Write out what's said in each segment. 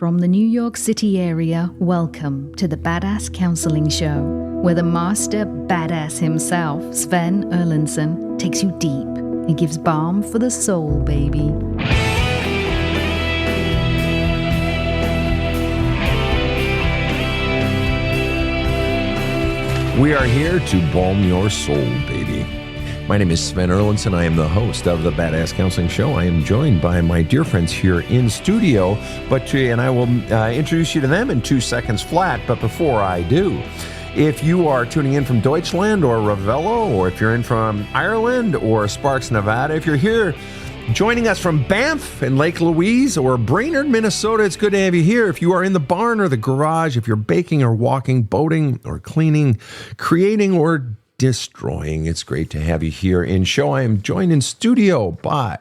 From the New York City area, welcome to the Badass Counseling Show, where the master badass himself, Sven Erlandson, takes you deep and gives balm for the soul, baby. We are here to balm your soul, baby. My name is Sven Erlandson. I am the host of the Badass Counseling Show. I am joined by my dear friends here in studio, and I will introduce you to them in 2 seconds flat. But before I do, if you are tuning in from Deutschland or Ravello, or if you're in from Ireland or Sparks, Nevada, if you're here joining us from Banff and Lake Louise or Brainerd, Minnesota, it's good to have you here. If you are in the barn or the garage, if you're baking or walking, boating or cleaning, creating or destroying, it's great to have you here in show. I am joined in studio by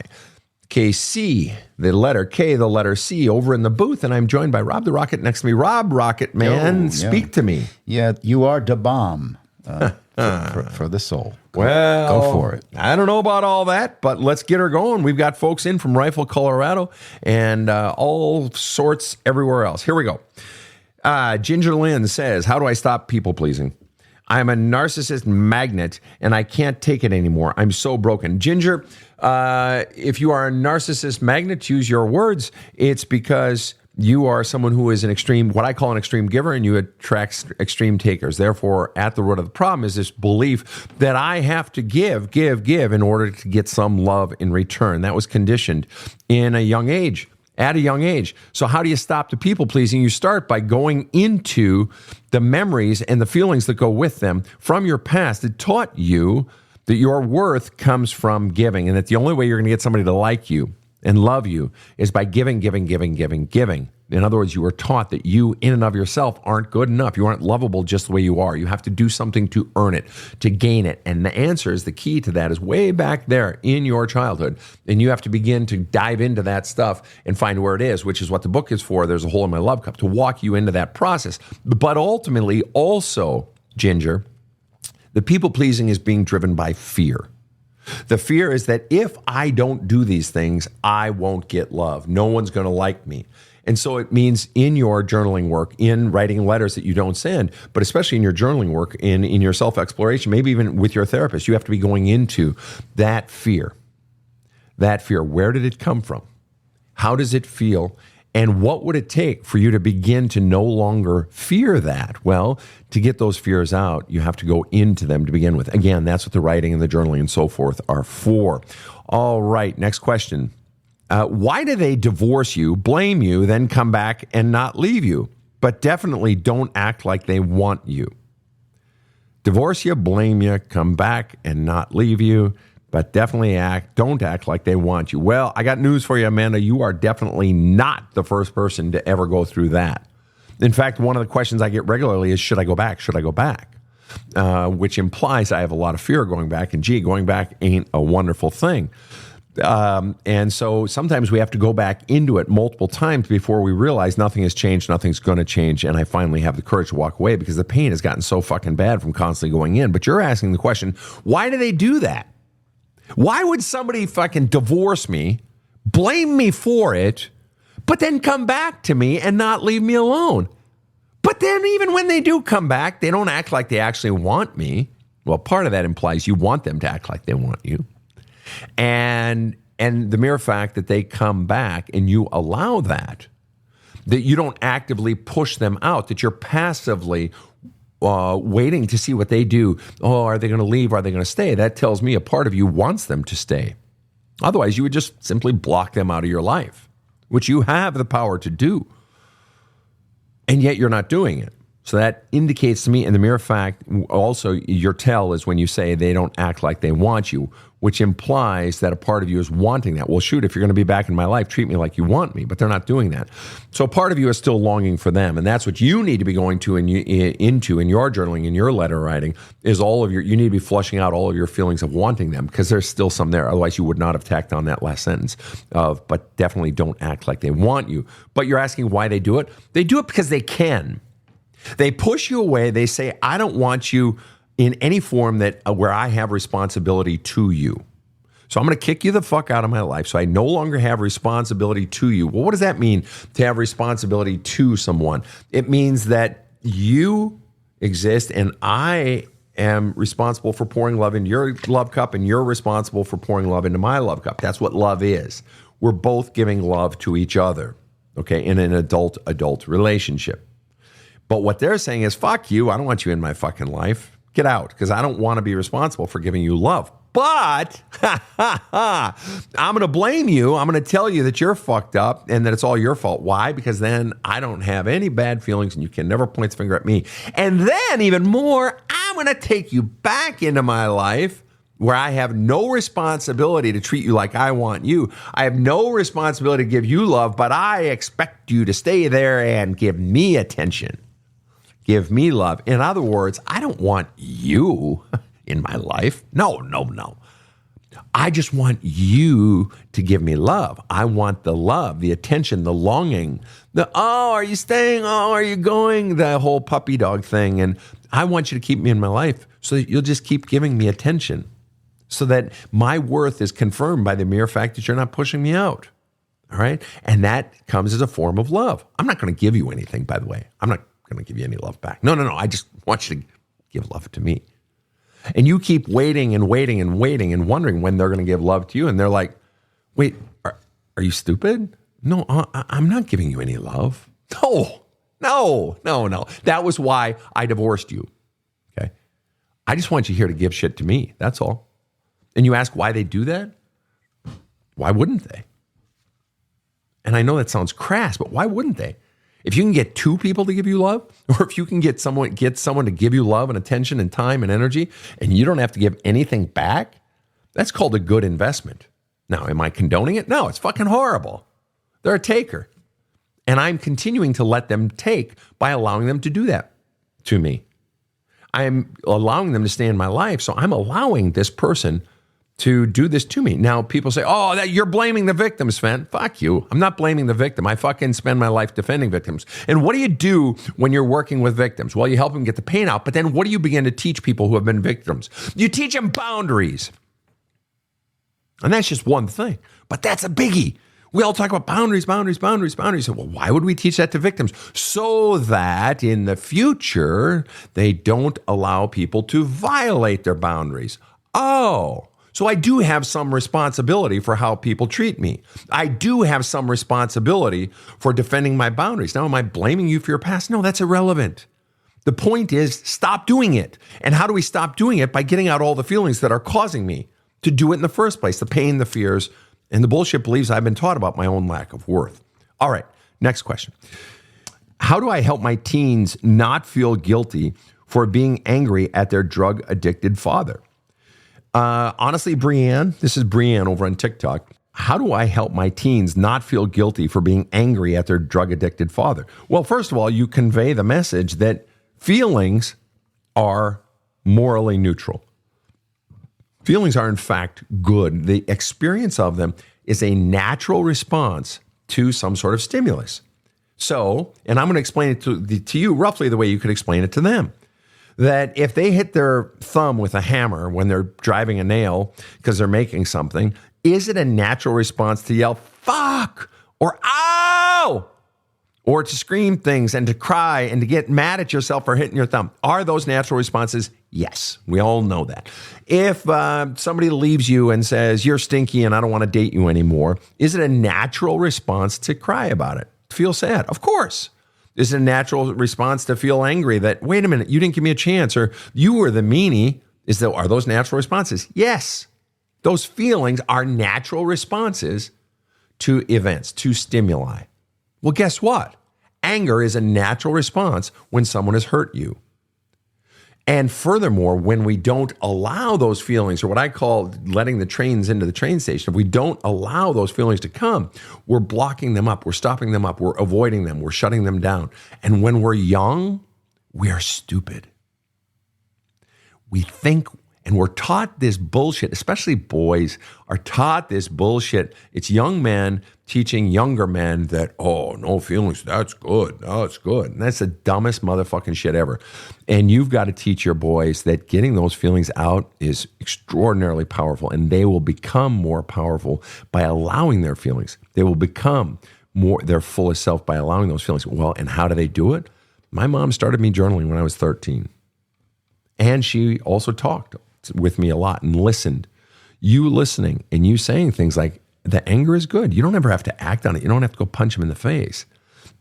KC, the letter K, the letter C, over in the booth, and I'm joined by Rob the Rocket next to me. Rob, Rocket Man, speak to me. Yeah, you are the bomb for the soul. Go for it. I don't know about all that, but let's get her going. We've got folks in from Rifle, Colorado, and all sorts everywhere else. Here we go. Ginger Lynn says, how do I stop people pleasing? I'm a narcissist magnet, and I can't take it anymore. I'm so broken. Ginger, if you are a narcissist magnet, use your words. It's because you are someone who is what I call an extreme giver, and you attract extreme takers. Therefore, at the root of the problem is this belief that I have to give in order to get some love in return. That was conditioned at a young age. So how do you stop the people pleasing? You start by going into the memories and the feelings that go with them from your past that taught you that your worth comes from giving, and that the only way you're going to get somebody to like you and love you is by giving. In other words, you were taught that you, in and of yourself, aren't good enough. You aren't lovable just the way you are. You have to do something to earn it, to gain it. And the answer is, the key to that is way back there in your childhood. And you have to begin to dive into that stuff and find where it is, which is what the book is for. There's a Hole in My Love Cup, to walk you into that process. But ultimately, also, Ginger, the people pleasing is being driven by fear. The fear is that if I don't do these things, I won't get love. No one's going to like me. And so it means in your journaling work, in writing letters that you don't send, but especially in your journaling work, in your self-exploration, maybe even with your therapist, you have to be going into that fear. That fear, where did it come from? How does it feel? And what would it take for you to begin to no longer fear that? Well, to get those fears out, you have to go into them to begin with. Again, that's what the writing and the journaling and so forth are for. All right, next question. Why do they divorce you, blame you, then come back and not leave you, but definitely don't act like they want you? Divorce you, blame you, come back and not leave you, but definitely don't act like they want you. Well, I got news for you, Amanda. You are definitely not the first person to ever go through that. In fact, one of the questions I get regularly is, should I go back? Should I go back? Which implies I have a lot of fear going back, and going back ain't a wonderful thing. And so sometimes we have to go back into it multiple times before we realize nothing has changed, nothing's going to change, and I finally have the courage to walk away because the pain has gotten so fucking bad from constantly going in. But you're asking the question, why do they do that? Why would somebody fucking divorce me, blame me for it, but then come back to me and not leave me alone? But then even when they do come back, they don't act like they actually want me. Well, part of that implies you want them to act like they want you. And the mere fact that they come back and you allow that you don't actively push them out, that you're passively waiting to see what they do. Oh, are they going to leave? Are they going to stay? That tells me a part of you wants them to stay. Otherwise, you would just simply block them out of your life, which you have the power to do. And yet you're not doing it. So that indicates to me, and the mere fact, also your tell is when you say they don't act like they want you, which implies that a part of you is wanting that. Well, shoot, if you're going to be back in my life, treat me like you want me, but they're not doing that. So part of you is still longing for them, and that's what you need to be going to into in your journaling, in your letter writing, is you need to be flushing out all of your feelings of wanting them, because there's still some there. Otherwise, you would not have tacked on that last sentence of, but definitely don't act like they want you. But you're asking why they do it? They do it because they can. They push you away. They say, I don't want you in any form where I have responsibility to you. So I'm going to kick you the fuck out of my life. So I no longer have responsibility to you. Well, what does that mean to have responsibility to someone? It means that you exist and I am responsible for pouring love into your love cup and you're responsible for pouring love into my love cup. That's what love is. We're both giving love to each other, okay, in an adult relationship. But what they're saying is, fuck you. I don't want you in my fucking life. Get out, because I don't want to be responsible for giving you love. But I'm going to blame you. I'm going to tell you that you're fucked up and that it's all your fault. Why? Because then I don't have any bad feelings and you can never point the finger at me. And then even more, I'm going to take you back into my life where I have no responsibility to treat you like I want you. I have no responsibility to give you love, but I expect you to stay there and give me attention. Give me love. In other words, I don't want you in my life. No. I just want you to give me love. I want the love, the attention, the longing, are you staying? Oh, are you going? The whole puppy dog thing. And I want you to keep me in my life so that you'll just keep giving me attention so that my worth is confirmed by the mere fact that you're not pushing me out. All right. And that comes as a form of love. I'm not going to give you anything, by the way. I'm not going to give you any love back. No. I just want you to give love to me. And you keep waiting and wondering when they're going to give love to you. And they're like, wait, are you stupid? No, I'm not giving you any love. No. That was why I divorced you. Okay. I just want you here to give shit to me. That's all. And you ask why they do that? Why wouldn't they? And I know that sounds crass, but why wouldn't they? If you can get two people to give you love, or if you can get someone to give you love and attention and time and energy, and you don't have to give anything back, that's called a good investment. Now, am I condoning it? No, it's fucking horrible. They're a taker. And I'm continuing to let them take by allowing them to do that to me. I'm allowing them to stay in my life, so I'm allowing this person to do this to me. Now, people say, you're blaming the victim, Sven. Fuck you. I'm not blaming the victim. I fucking spend my life defending victims. And what do you do when you're working with victims? Well, you help them get the pain out, but then what do you begin to teach people who have been victims? You teach them boundaries. And that's just one thing, but that's a biggie. We all talk about boundaries. So, well, why would we teach that to victims? So that in the future, they don't allow people to violate their boundaries. So I do have some responsibility for how people treat me. I do have some responsibility for defending my boundaries. Now, am I blaming you for your past? No, that's irrelevant. The point is, stop doing it. And how do we stop doing it? By getting out all the feelings that are causing me to do it in the first place, the pain, the fears, and the bullshit beliefs I've been taught about my own lack of worth. All right, next question. How do I help my teens not feel guilty for being angry at their drug-addicted father? Honestly, Brianne, this is Brianne over on TikTok. How do I help my teens not feel guilty for being angry at their drug-addicted father? Well, first of all, you convey the message that feelings are morally neutral. Feelings are, in fact, good. The experience of them is a natural response to some sort of stimulus. So, and I'm going to explain it to you roughly the way you could explain it to them. That if they hit their thumb with a hammer when they're driving a nail because they're making something, is it a natural response to yell, fuck, or ow, or to scream things and to cry and to get mad at yourself for hitting your thumb? Are those natural responses? Yes, we all know that. If somebody leaves you and says, you're stinky and I don't want to date you anymore, is it a natural response to cry about it? Feel sad? Of course. Is it a natural response to feel angry that, wait a minute, you didn't give me a chance, or you were the meanie? Are those natural responses? Yes. Those feelings are natural responses to events, to stimuli. Well, guess what? Anger is a natural response when someone has hurt you. And furthermore, when we don't allow those feelings, or what I call letting the trains into the train station, if we don't allow those feelings to come, we're blocking them up, we're stopping them up, we're avoiding them, we're shutting them down. And when we're young, we are stupid. We think And we're taught this bullshit, especially boys are taught this bullshit. It's young men teaching younger men that, oh, no feelings, that's good. No, it's good. And that's the dumbest motherfucking shit ever. And you've got to teach your boys that getting those feelings out is extraordinarily powerful, and they will become more powerful by allowing their feelings. They will become more their fullest self by allowing those feelings. Well, and how do they do it? My mom started me journaling when I was 13. And she also talked with me a lot and listened. You listening and you saying things like, the anger is good. You don't ever have to act on it. You don't have to go punch him in the face.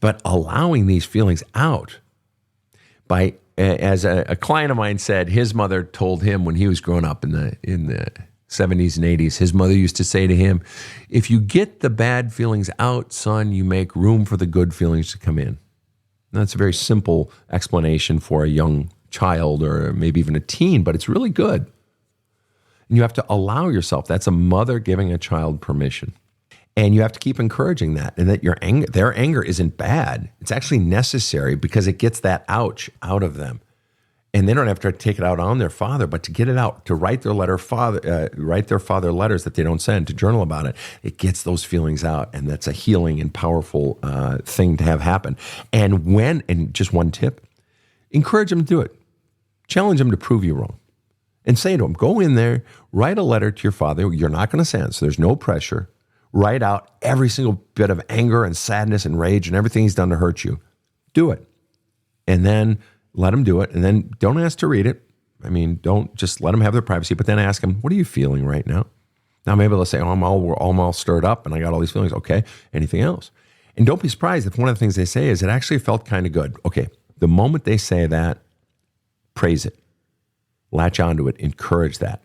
But allowing these feelings out by, as a client of mine said, his mother told him when he was growing up in the 70s and 80s, his mother used to say to him, if you get the bad feelings out, son, you make room for the good feelings to come in. And that's a very simple explanation for a young child or maybe even a teen, but it's really good. And you have to allow yourself. That's a mother giving a child permission. And you have to keep encouraging that, and that their anger isn't bad. It's actually necessary because it gets that ouch out of them. And they don't have to take it out on their father, but to get it out, to write their their father letters that they don't send, to journal about it. It gets those feelings out, and that's a healing and powerful thing to have happen. And just one tip, encourage them to do it. Challenge them to prove you wrong. And say to them, go in there, write a letter to your father. You're not going to send, so there's no pressure. Write out every single bit of anger and sadness and rage and everything he's done to hurt you. Do it. And then let him do it. And then don't ask to read it. I mean, don't just let them have their privacy, but then ask them, what are you feeling right now? Now maybe they'll say, oh, I'm all stirred up and I got all these feelings. Okay, anything else? And don't be surprised if one of the things they say is, it actually felt kind of good. Okay, the moment they say that, praise it. Latch onto it. Encourage that.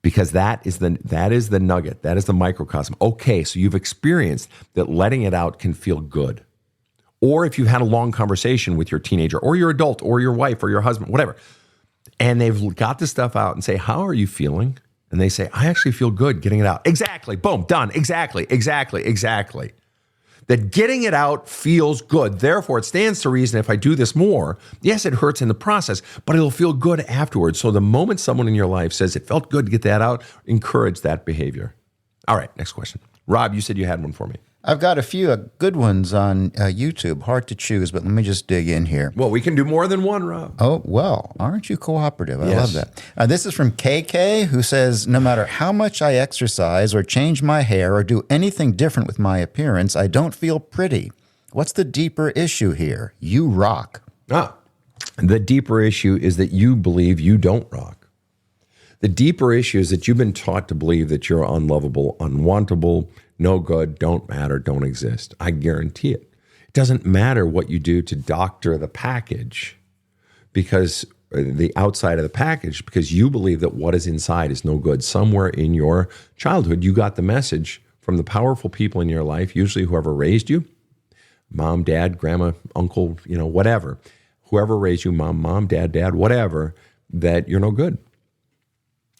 Because that is the nugget. That is the microcosm. Okay, so you've experienced that letting it out can feel good. Or if you've had a long conversation with your teenager or your adult or your wife or your husband, whatever, and they've got this stuff out and say, how are you feeling? And they say, I actually feel good getting it out. Exactly. Boom. Done. Exactly. That getting it out feels good. Therefore, it stands to reason if I do this more, yes, it hurts in the process, but it'll feel good afterwards. So the moment someone in your life says it felt good to get that out, encourage that behavior. All right, next question. Rob, you said you had one for me. I've got a few good ones on YouTube. Hard to choose, but let me just dig in here. Well, we can do more than one, Rob. Oh, well, aren't you cooperative? I love that. This is from KK, who says, no matter how much I exercise or change my hair or do anything different with my appearance, I don't feel pretty. What's the deeper issue here? You rock. The deeper issue is that you believe you don't rock. The deeper issue is that you've been taught to believe that you're unlovable, unwantable, no good, don't matter, don't exist. I guarantee it. It doesn't matter what you do to doctor the package, because the outside of the package, because you believe that what is inside is no good. Somewhere in your childhood, you got the message from the powerful people in your life, usually whoever raised you, mom, dad, grandma, uncle, whatever, whoever raised you, mom, dad, whatever, that you're no good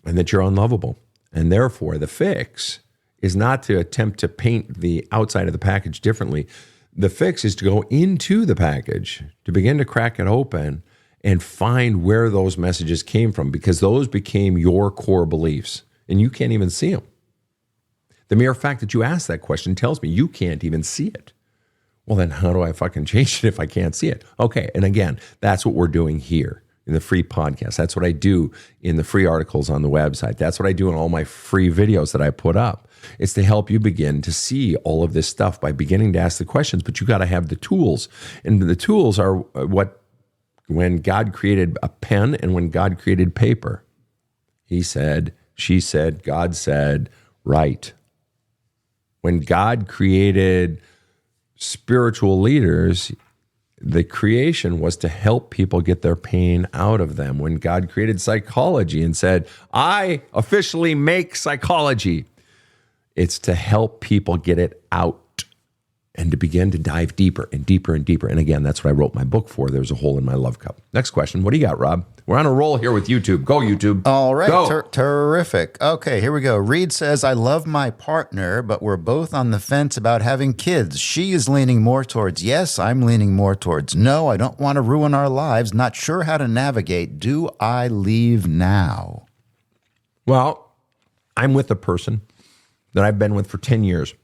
and that you're unlovable. And therefore, the fix is not to attempt to paint the outside of the package differently. The fix is to go into the package, to begin to crack it open and find where those messages came from, because those became your core beliefs and you can't even see them. The mere fact that you asked that question tells me you can't even see it. Well, then how do I fucking change it if I can't see it? Okay, and again, that's what we're doing here in the free podcast. That's what I do in the free articles on the website. That's what I do in all my free videos that I put up. It's to help you begin to see all of this stuff by beginning to ask the questions, but you got to have the tools. And the tools are when God created a pen and when God created paper. He said, she said, God said, write. When God created spiritual leaders, the creation was to help people get their pain out of them. When God created psychology and said, I officially make psychology, it's to help people get it out and to begin to dive deeper and deeper and deeper. And again, that's what I wrote my book for. There's a hole in my love cup. Next question. What do you got, Rob? We're on a roll here with YouTube. Go, YouTube. All right. Go. Terrific. Okay, here we go. Reed says, I love my partner, but we're both on the fence about having kids. She is leaning more towards yes. I'm leaning more towards no. I don't want to ruin our lives. Not sure how to navigate. Do I leave now? Well, I'm with a person that I've been with for 10 years.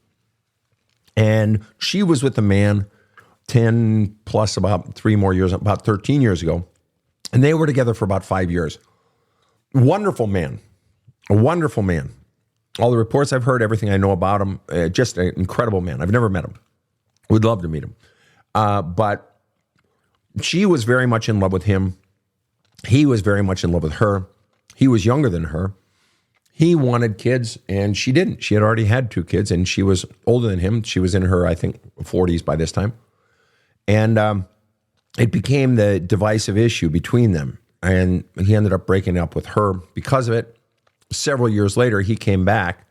And she was with a man 10 plus about 3 more years, about 13 years ago. And they were together for about 5 years. Wonderful man. A wonderful man. All the reports I've heard, everything I know about him, just an incredible man. I've never met him. Would love to meet him. But she was very much in love with him. He was very much in love with her. He was younger than her. He wanted kids, and she didn't. She had already had 2 kids, and she was older than him. She was in her, I think, 40s by this time. And it became the divisive issue between them. And he ended up breaking up with her because of it. Several years later, he came back.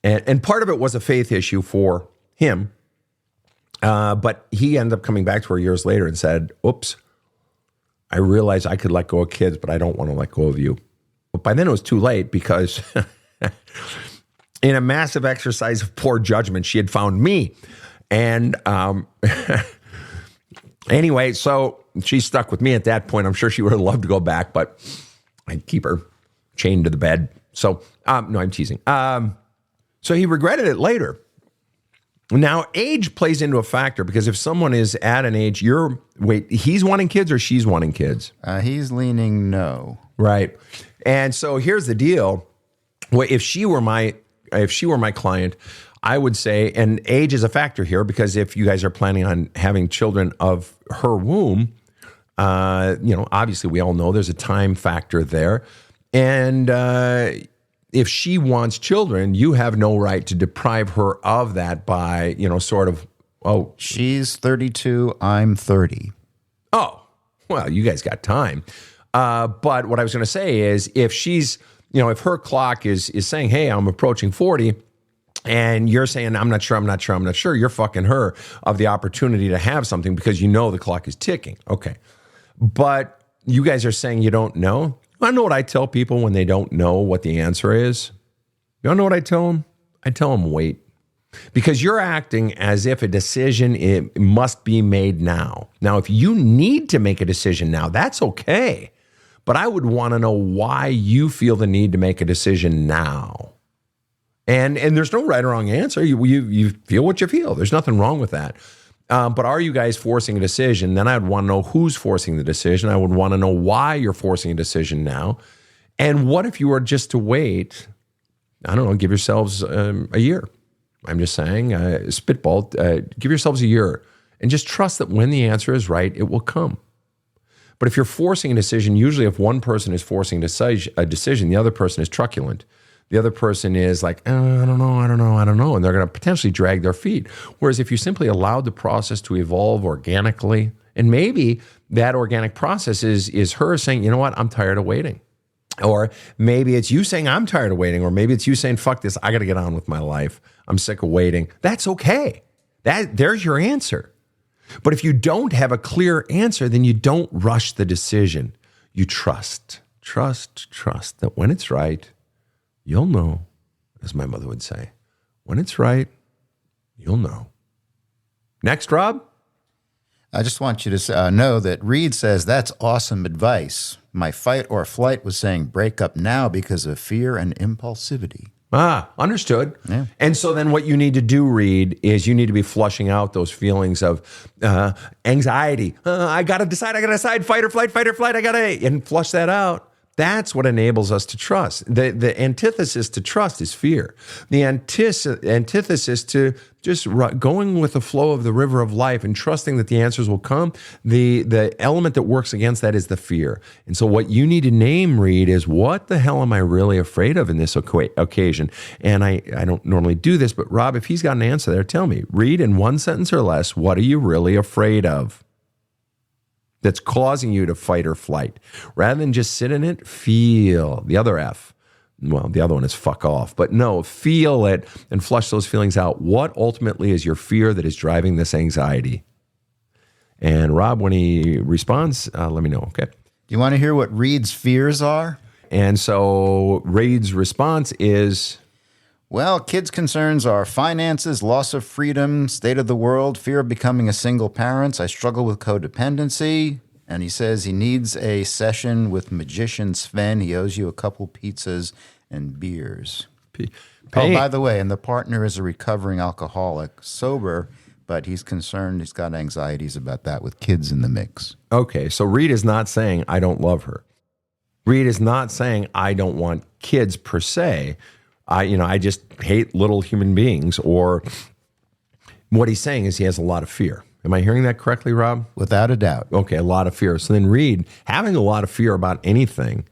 And part of it was a faith issue for him. But he ended up coming back to her years later and said, oops, I realized I could let go of kids, but I don't want to let go of you. But by then it was too late because in a massive exercise of poor judgment, she had found me. And anyway, so she stuck with me at that point. I'm sure she would have loved to go back, but I'd keep her chained to the bed. So, no, I'm teasing. So he regretted it later. Now, age plays into a factor because if someone is at an age, he's wanting kids or she's wanting kids? He's leaning no. Right. And so here's the deal. Well, if she were my client, I would say, and age is a factor here because if you guys are planning on having children of her womb, obviously we all know there's a time factor there. And if she wants children, you have no right to deprive her of that by, she's 32, I'm 30. Oh, well, you guys got time. But what I was going to say is if she's, if her clock is saying, hey, I'm approaching 40, and you're saying, I'm not sure, you're fucking her of the opportunity to have something because the clock is ticking. Okay. But you guys are saying you don't know. I know what I tell people when they don't know what the answer is. You don't know what I tell them? I tell them wait. Because you're acting as if a decision it must be made now. Now, if you need to make a decision now, that's okay. But I would want to know why you feel the need to make a decision now. And there's no right or wrong answer. You feel what you feel. There's nothing wrong with that. But are you guys forcing a decision? Then I'd want to know who's forcing the decision. I would want to know why you're forcing a decision now. And what if you were just to wait, I don't know, give yourselves a year. I'm just saying, spitball, give yourselves a year and just trust that when the answer is right, it will come. But if you're forcing a decision, usually if one person is forcing a decision, the other person is truculent. The other person is like, I don't know. And they're going to potentially drag their feet. Whereas if you simply allowed the process to evolve organically, and maybe that organic process is her saying, you know what, I'm tired of waiting. Or maybe it's you saying, I'm tired of waiting. Or maybe it's you saying, fuck this, I got to get on with my life. I'm sick of waiting. That's okay. There's your answer. But if you don't have a clear answer, then you don't rush the decision. You trust that when it's right, you'll know, as my mother would say. When it's right, you'll know. Next, Rob? I just want you to know that Reed says, that's awesome advice. My fight or flight was saying break up now because of fear and impulsivity. Understood. Yeah. And so then what you need to do, Reed, is you need to be flushing out those feelings of anxiety. I got to decide, fight or flight, and flush that out. That's what enables us to trust. The antithesis to trust is fear. The antithesis to just going with the flow of the river of life and trusting that the answers will come, the element that works against that is the fear. And so what you need to name, Reed, is what the hell am I really afraid of in this occasion? And I don't normally do this, but Rob, if he's got an answer there, tell me. Read in one sentence or less, what are you really afraid of that's causing you to fight or flight? Rather than just sit in it, feel. The other F. Well, the other one is fuck off. But no, feel it and flush those feelings out. What ultimately is your fear that is driving this anxiety? And Rob, when he responds, let me know, okay? Do you want to hear what Reed's fears are? And so Reed's response is... Well, kids' concerns are finances, loss of freedom, state of the world, fear of becoming a single parent. I struggle with codependency. And he says he needs a session with magician Sven. He owes you a couple pizzas and beers. Pain. Oh, by the way, and the partner is a recovering alcoholic, sober, but he's concerned, he's got anxieties about that with kids in the mix. Okay, so Reed is not saying I don't love her. Reed is not saying I don't want kids per se. I just hate little human beings. Or what he's saying is he has a lot of fear. Am I hearing that correctly, Rob? Without a doubt. Okay, a lot of fear. So then Reed, having a lot of fear about anything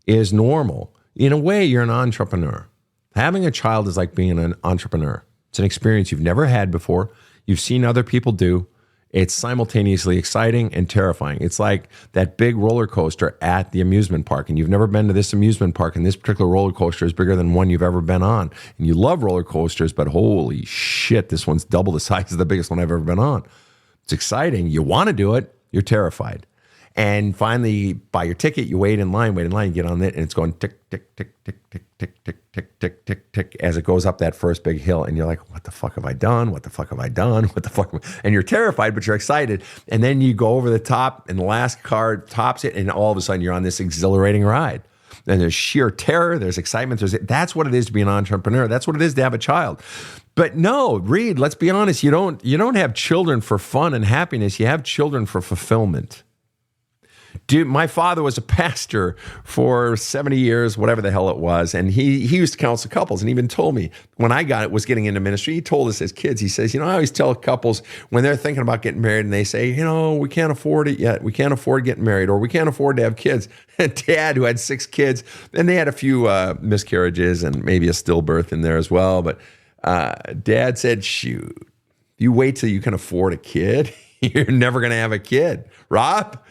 is normal. In a way, you're an entrepreneur. Having a child is like being an entrepreneur. It's an experience you've never had before. You've seen other people do. It's simultaneously exciting and terrifying. It's like that big roller coaster at the amusement park, and you've never been to this amusement park, and this particular roller coaster is bigger than one you've ever been on. And you love roller coasters, but holy shit, this one's double the size of the biggest one I've ever been on. It's exciting. You want to do it. You're terrified. And finally, you buy your ticket, you wait in line, you get on it, and it's going tick, tick, tick, tick, tick, tick, tick, tick, tick, tick, tick, as it goes up that first big hill. And you're like, what the fuck have I done? What the fuck have I done? What the fuck? And you're terrified, but you're excited. And then you go over the top, and the last car tops it, and all of a sudden you're on this exhilarating ride. And there's sheer terror, there's excitement. That's what it is to be an entrepreneur. That's what it is to have a child. But no, Reed, let's be honest, you don't have children for fun and happiness. You have children for fulfillment. Dude, my father was a pastor for 70 years, whatever the hell it was. And he used to counsel couples. And he even told me when I was getting into ministry, he told us as kids, he says, I always tell couples when they're thinking about getting married and they say, we can't afford it yet. We can't afford getting married, or we can't afford to have kids. Dad, who had 6 kids, and they had a few miscarriages and maybe a stillbirth in there as well. But Dad said, shoot, you wait till you can afford a kid. You're never going to have a kid. Rob?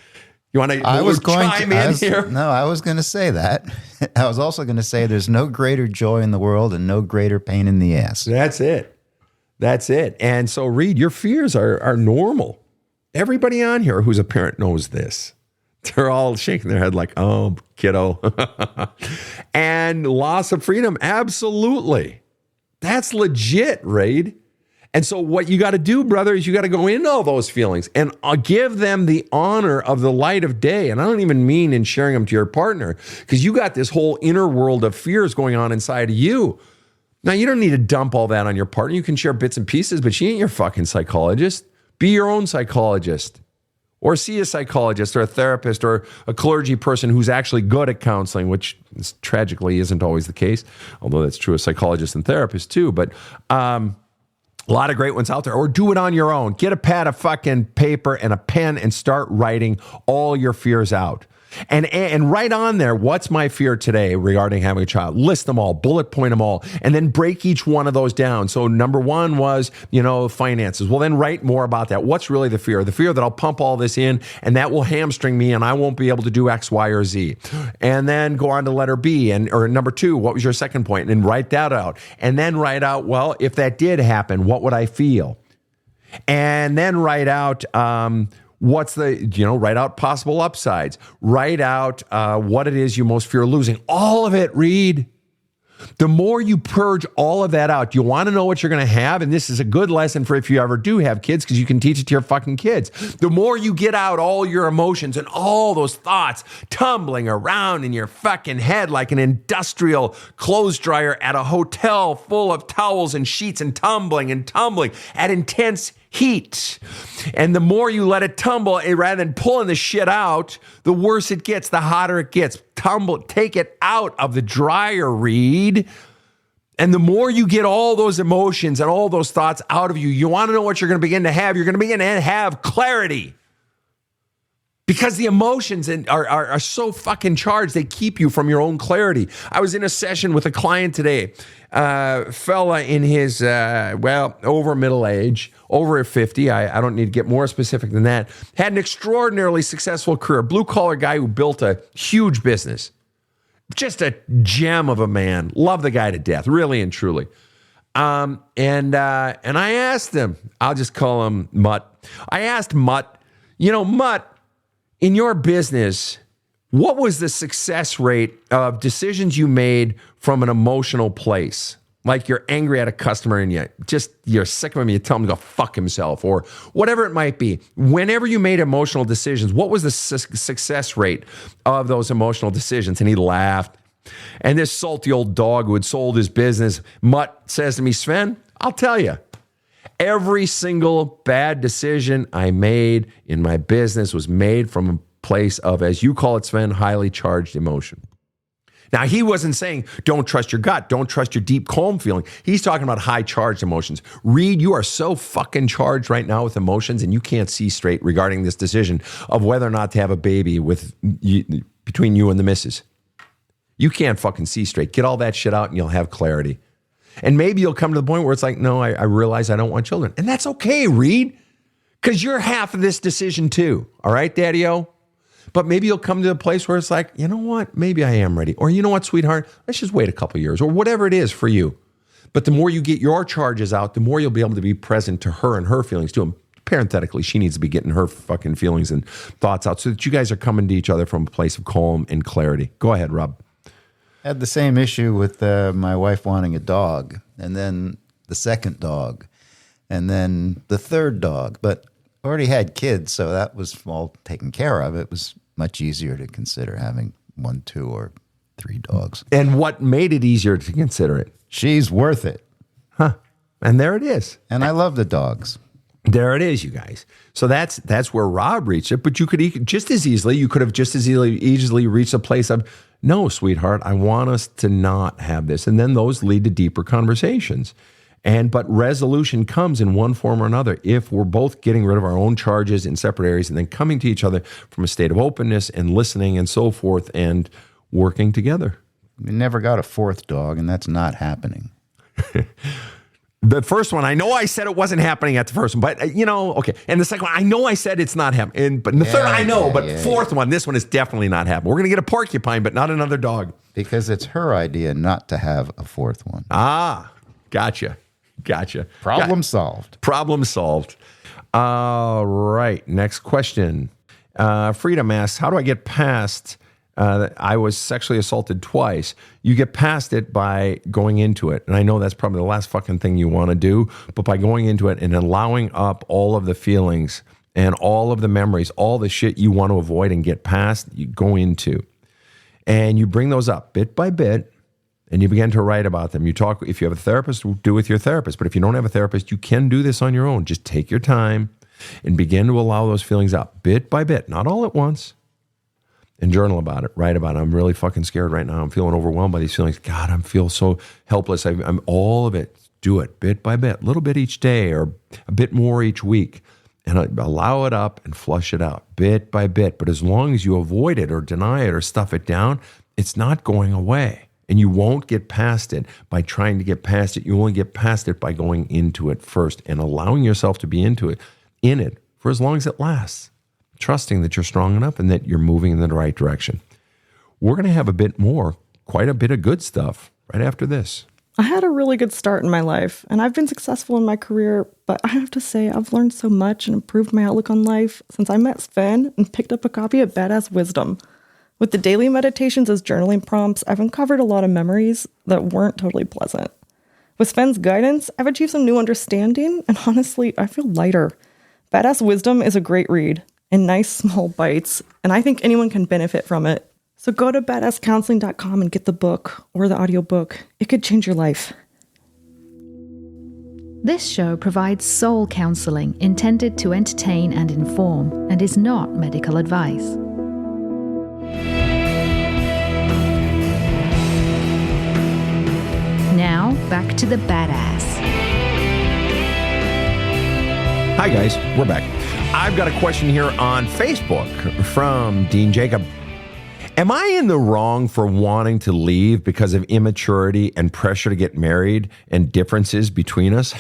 You want to chime in here? No, I was going to say that. I was also going to say there's no greater joy in the world and no greater pain in the ass. That's it. And so, Reed, your fears are normal. Everybody on here who's a parent knows this. They're all shaking their head like, oh, kiddo. And loss of freedom, absolutely. That's legit, Reed. And so what you got to do, brother, is you got to go into all those feelings and give them the honor of the light of day. And I don't even mean in sharing them to your partner, because you got this whole inner world of fears going on inside of you. Now, you don't need to dump all that on your partner. You can share bits and pieces, but she ain't your fucking psychologist. Be your own psychologist, or see a psychologist or a therapist or a clergy person who's actually good at counseling, which tragically isn't always the case, although that's true of psychologists and therapists too. But a lot of great ones out there. Or do it on your own. Get a pad of fucking paper and a pen and start writing all your fears out. And write on there, what's my fear today regarding having a child? List them all, bullet point them all, and then break each one of those down. So number one was, finances. Well, then write more about that. What's really the fear? The fear that I'll pump all this in and that will hamstring me and I won't be able to do X, Y, or Z. And then go on to letter B, or number 2, what was your second point? And write that out. And then write out, well, if that did happen, what would I feel? And then write out, write out possible upsides. Write out what it is you most fear losing. All of it, Reed. The more you purge all of that out, you want to know what you're going to have. And this is a good lesson for if you ever do have kids, because you can teach it to your fucking kids. The more you get out all your emotions and all those thoughts tumbling around in your fucking head like an industrial clothes dryer at a hotel full of towels and sheets and tumbling at intense heat. And the more you let it tumble, rather than pulling the shit out, the worse it gets, the hotter it gets. Take it out of the dryer, Reed. And the more you get all those emotions and all those thoughts out of you, you want to know what you're going to begin to have. You're going to begin to have clarity. Because the emotions are so fucking charged, they keep you from your own clarity. I was in a session with a client today, fella in his, over middle age, over 50. I don't need to get more specific than that. Had an extraordinarily successful career, blue-collar guy who built a huge business. Just a gem of a man. Love the guy to death, really and truly. And I asked him, I'll just call him Mutt. I asked Mutt, Mutt, in your business, what was the success rate of decisions you made from an emotional place? Like you're angry at a customer and you're sick of him, you tell him to go fuck himself or whatever it might be. Whenever you made emotional decisions, what was the success rate of those emotional decisions? And he laughed. And this salty old dog who had sold his business, Mutt, says to me, Sven, I'll tell you, every single bad decision I made in my business was made from a place of, as you call it, Sven, highly charged emotion. Now, he wasn't saying don't trust your gut, don't trust your deep, calm feeling. He's talking about high charged emotions. Reed, you are so fucking charged right now with emotions, and you can't see straight regarding this decision of whether or not to have a baby between you and the missus. You can't fucking see straight. Get all that shit out and you'll have clarity. And maybe you'll come to the point where it's like, no, I realize I don't want children. And that's okay, Reed, because you're half of this decision too. All right, Daddy-O? But maybe you'll come to a place where it's like, you know what? Maybe I am ready. Or you know what, sweetheart? Let's just wait a couple of years or whatever it is for you. But the more you get your charges out, the more you'll be able to be present to her and her feelings too. And parenthetically, she needs to be getting her fucking feelings and thoughts out so that you guys are coming to each other from a place of calm and clarity. Go ahead, Rob. I had the same issue with my wife wanting a dog, and then the second dog, and then the third dog. But I already had kids, so that was all taken care of. It was much easier to consider having 1, 2, or 3 dogs. And what made it easier to consider it? She's worth it. Huh. And there it is. And I love the dogs. There it is, you guys. So that's where Rob reached it. But you could just as easily, easily reach a place of, no, sweetheart, I want us to not have this. And then those lead to deeper conversations. But resolution comes in one form or another if we're both getting rid of our own charges in separate areas and then coming to each other from a state of openness and listening and so forth and working together. We never got a 4th dog, and that's not happening. The first one, I know I said it wasn't happening at the first one, but okay. And the second one, I know I said it's not happening. But the third, I know, but fourth one, this one is definitely not happening. We're going to get a porcupine, but not another dog. Because it's her idea not to have a 4th one. Ah, gotcha. Problem solved. Problem solved. All right. Next question. Freedom asks, how do I get past I was sexually assaulted twice? You get past it by going into it. And I know that's probably the last fucking thing you want to do, but by going into it and allowing up all of the feelings and all of the memories, all the shit you want to avoid and get past, you go into. And you bring those up bit by bit. And you begin to write about them. You talk, if you have a therapist, do with your therapist. But if you don't have a therapist, you can do this on your own. Just take your time and begin to allow those feelings out bit by bit, not all at once. And journal about it, write about it. I'm really fucking scared right now. I'm feeling overwhelmed by these feelings. God, I feel so helpless. I'm all of it. Do it bit by bit, a little bit each day or a bit more each week. And allow it up and flush it out bit by bit. But as long as you avoid it or deny it or stuff it down, it's not going away. And you won't get past it by trying to get past it. You only get past it by going into it first and allowing yourself to be in it for as long as it lasts, trusting that you're strong enough and that you're moving in the right direction. We're going to have quite a bit of good stuff right after this. I had a really good start in my life, and I've been successful in my career, but I have to say I've learned so much and improved my outlook on life since I met Sven and picked up a copy of Badass Wisdom. With the daily meditations as journaling prompts, I've uncovered a lot of memories that weren't totally pleasant. With Sven's guidance, I've achieved some new understanding, and honestly, I feel lighter. Badass Wisdom is a great read, in nice small bites, and I think anyone can benefit from it. So go to badasscounseling.com and get the book or the audiobook. It could change your life. This show provides soul counseling intended to entertain and inform and is not medical advice. Now, back to the badass. Hi, guys. We're back. I've got a question here on Facebook from Dean Jacob. Am I in the wrong for wanting to leave because of immaturity and pressure to get married and differences between us?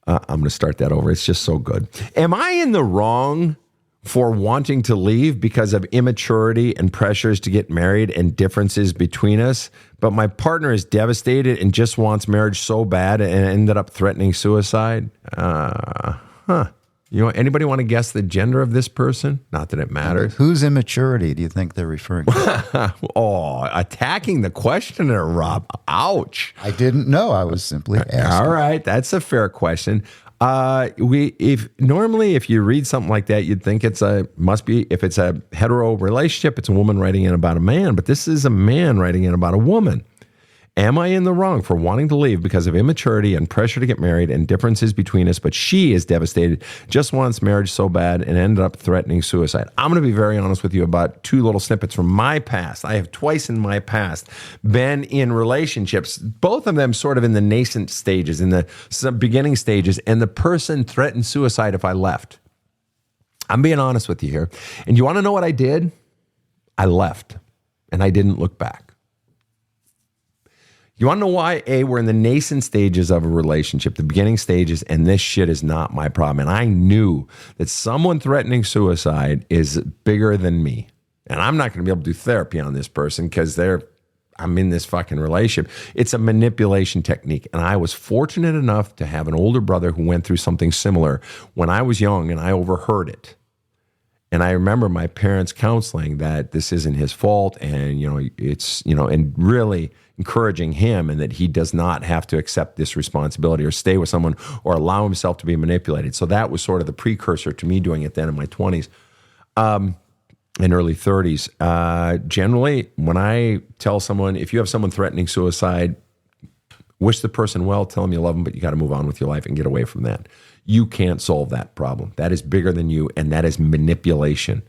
I'm going to start that over. It's just so good. Am I in the wrong for wanting to leave because of immaturity and pressures to get married and differences between us, but my partner is devastated and just wants marriage so bad and ended up threatening suicide? Anybody want to guess the gender of this person? Not that it matters. Whose immaturity do you think they're referring to? Oh, attacking the questioner, Rob. Ouch. I didn't know. I was simply asking. All right. That's a fair question. If you read something like that, you'd think if it's a hetero relationship, it's a woman writing in about a man, but this is a man writing in about a woman. Am I in the wrong for wanting to leave because of immaturity and pressure to get married and differences between us? But she is devastated, just wants marriage so bad and ended up threatening suicide. I'm going to be very honest with you about two little snippets from my past. I have twice in my past been in relationships, both of them sort of in the nascent stages, in the beginning stages, and the person threatened suicide if I left. I'm being honest with you here. And you want to know what I did? I left, and I didn't look back. You want to know why? We're in the nascent stages of a relationship, the beginning stages, and this shit is not my problem. And I knew that someone threatening suicide is bigger than me. And I'm not going to be able to do therapy on this person because I'm in this fucking relationship. It's a manipulation technique. And I was fortunate enough to have an older brother who went through something similar when I was young, and I overheard it. And I remember my parents counseling that this isn't his fault, and and really encouraging him, and that he does not have to accept this responsibility or stay with someone or allow himself to be manipulated. So that was sort of the precursor to me doing it then in my 20s and early 30s. Generally, when I tell someone, if you have someone threatening suicide, wish the person well, tell them you love them, but you got to move on with your life and get away from that. You can't solve that problem. That is bigger than you, and that is manipulation.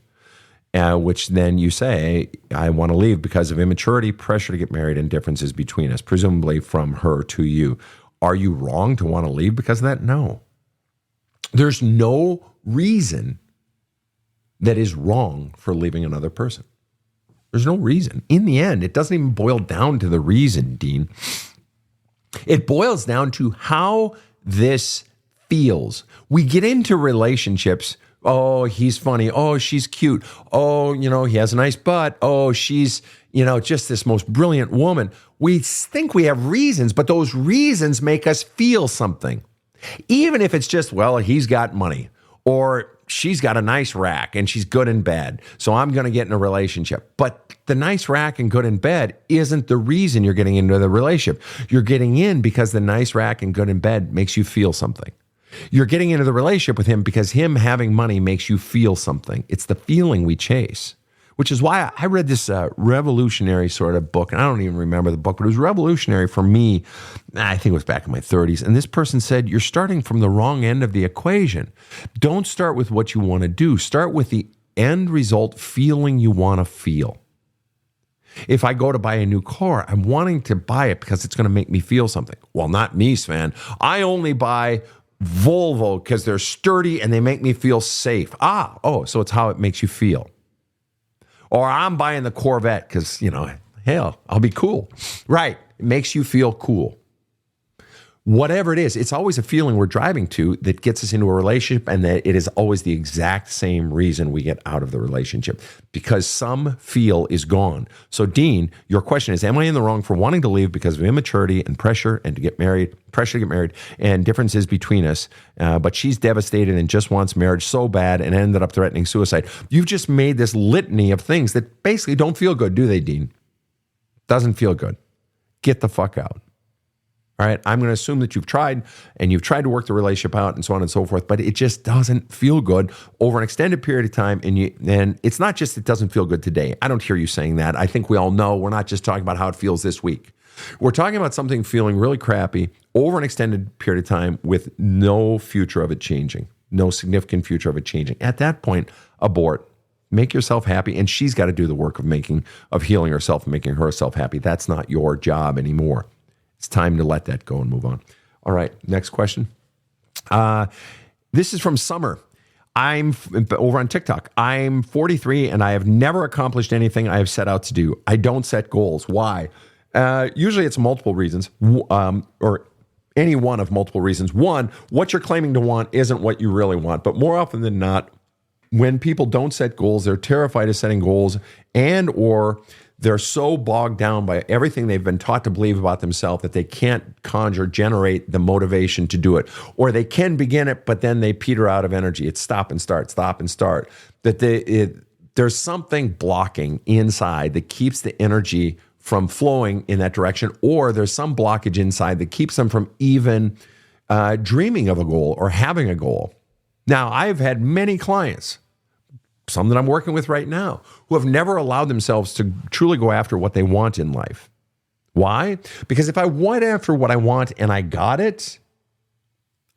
Which then you say, I want to leave because of immaturity, pressure to get married, and differences between us, presumably from her to you. Are you wrong to want to leave because of that? No. There's no reason that is wrong for leaving another person. There's no reason. In the end, it doesn't even boil down to the reason, Dean. It boils down to how this feels. We get into relationships. Oh, he's funny. Oh, she's cute. Oh, he has a nice butt. Oh, she's, just this most brilliant woman. We think we have reasons, but those reasons make us feel something. Even if it's just, well, he's got money, or she's got a nice rack and she's good in bed, so I'm going to get in a relationship. But the nice rack and good in bed isn't the reason you're getting into the relationship. You're getting in because the nice rack and good in bed makes you feel something. You're getting into the relationship with him because him having money makes you feel something. It's the feeling we chase, which is why I read this revolutionary sort of book. And I don't even remember the book, but it was revolutionary for me. I think it was back in my 30s. And this person said, you're starting from the wrong end of the equation. Don't start with what you want to do. Start with the end result feeling you want to feel. If I go to buy a new car, I'm wanting to buy it because it's going to make me feel something. Well, not me, Sven. I only buy Volvo because they're sturdy and they make me feel safe. So it's how it makes you feel. Or I'm buying the Corvette because, hell, I'll be cool. Right. It makes you feel cool. Whatever it is, it's always a feeling we're driving to that gets us into a relationship, and that it is always the exact same reason we get out of the relationship, because some feel is gone. So, Dean, your question is, am I in the wrong for wanting to leave because of immaturity and pressure to get married, and differences between us, but she's devastated and just wants marriage so bad and ended up threatening suicide? You've just made this litany of things that basically don't feel good, do they, Dean? Doesn't feel good. Get the fuck out. All right, I'm going to assume that you've tried to work the relationship out and so on and so forth, but it just doesn't feel good over an extended period of time. And it's not just it doesn't feel good today. I don't hear you saying that. I think we all know we're not just talking about how it feels this week. We're talking about something feeling really crappy over an extended period of time with no future of it changing, no significant future of it changing. At that point, abort. Make yourself happy, and she's got to do the work of healing herself and making herself happy. That's not your job anymore. It's time to let that go and move on. All right, next question. This is from Summer. I'm over on TikTok. I'm 43 and I have never accomplished anything I have set out to do. I don't set goals. Why? Usually it's multiple reasons, or any one of multiple reasons. One, what you're claiming to want isn't what you really want. But more often than not, when people don't set goals, they're terrified of setting goals, or they're so bogged down by everything they've been taught to believe about themselves that they can't generate the motivation to do it. Or they can begin it, but then they peter out of energy. It's stop and start. That there's something blocking inside that keeps the energy from flowing in that direction, or there's some blockage inside that keeps them from even dreaming of a goal or having a goal. Now, I've had many clients, some that I'm working with right now, who have never allowed themselves to truly go after what they want in life. Why? Because if I went after what I want and I got it,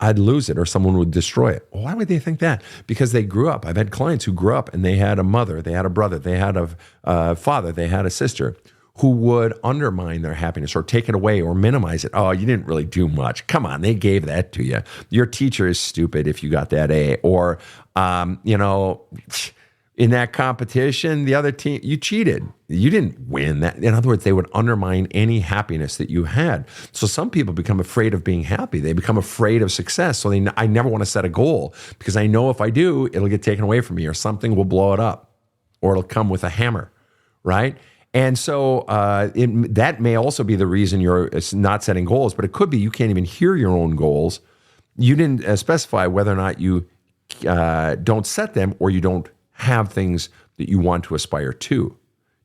I'd lose it or someone would destroy it. Why would they think that? Because they grew up. I've had clients who grew up and they had a mother, they had a brother, they had a father, they had a sister who would undermine their happiness or take it away or minimize it. Oh, you didn't really do much. Come on, they gave that to you. Your teacher is stupid if you got that A. Or, in that competition, the other team, you cheated. You didn't win that. In other words, they would undermine any happiness that you had. So some people become afraid of being happy. They become afraid of success. So I never want to set a goal because I know if I do, it'll get taken away from me or something will blow it up or it'll come with a hammer, right? And so that may also be the reason you're not setting goals, but it could be you can't even hear your own goals. You didn't specify whether or not you don't set them or you don't have things that you want to aspire to.